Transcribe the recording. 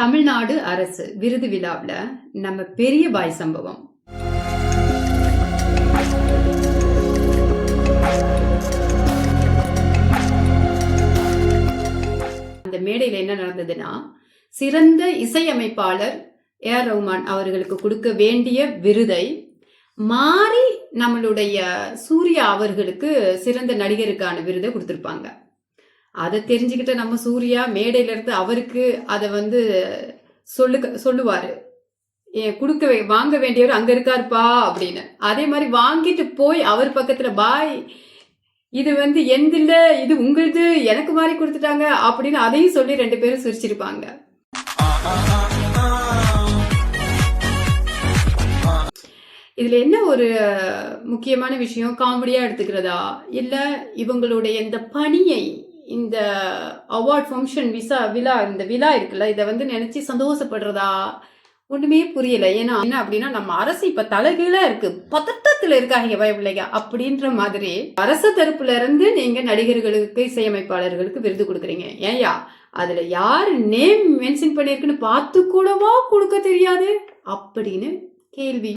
தமிழ்நாடு அரசு விருது விழாவில் நம்ம பெரிய பாய் சம்பவம். அந்த மேடையில் என்ன நடந்ததுன்னா, சிறந்த இசையமைப்பாளர் ஏஆர் ரஹ்மான் அவர்களுக்கு கொடுக்க வேண்டிய விருதை மாறி நம்மளுடைய சூர்யா அவர்களுக்கு சிறந்த நடிகருக்கான விருதை கொடுத்துருப்பாங்க. அதை தெரிஞ்சுக்கிட்ட நம்ம சூர்யா மேடையில இருந்து அவருக்கு அதை சொல்லுவாரு, வாங்க வேண்டியவர் அங்க இருக்காருப்பா அப்படின்னு. அதே மாதிரி வாங்கிட்டு போய் அவர் பக்கத்துல, பாய் இது எந்தில்ல, இது உங்களுது, எனக்கு மாதிரி கொடுத்துட்டாங்க அப்படின்னு அதையும் சொல்லி 2 பேரும் சிரிச்சிருப்பாங்க. இதுல என்ன ஒரு முக்கியமான விஷயம், காமெடியா எடுத்துக்கிறதா இல்ல இவங்களுடைய இந்த பணியை, இந்த அவார்ட் ஃபங்க்ஷன் விழா, இந்த விழா இருக்குல்ல, இதை நினைச்சு சந்தோஷப்படுறதா ஒண்ணுமே புரியல. ஏன்னா என்ன அப்படின்னா, நம்ம அரசு இப்ப தலைகீழா இருக்கு, பதட்டத்துல இருக்காங்க பயப்பிள்ளைங்க அப்படின்ற மாதிரி. அரசு தரப்புல இருந்து நீங்க நடிகர்களுக்கு, இசையமைப்பாளர்களுக்கு விருது கொடுக்குறீங்க, ஏன்யா அதுல யாரு நேம் மென்ஷன் பண்ணிருக்குன்னு பார்த்து கூடவா கொடுக்க தெரியாது அப்படின்னு கேள்வி.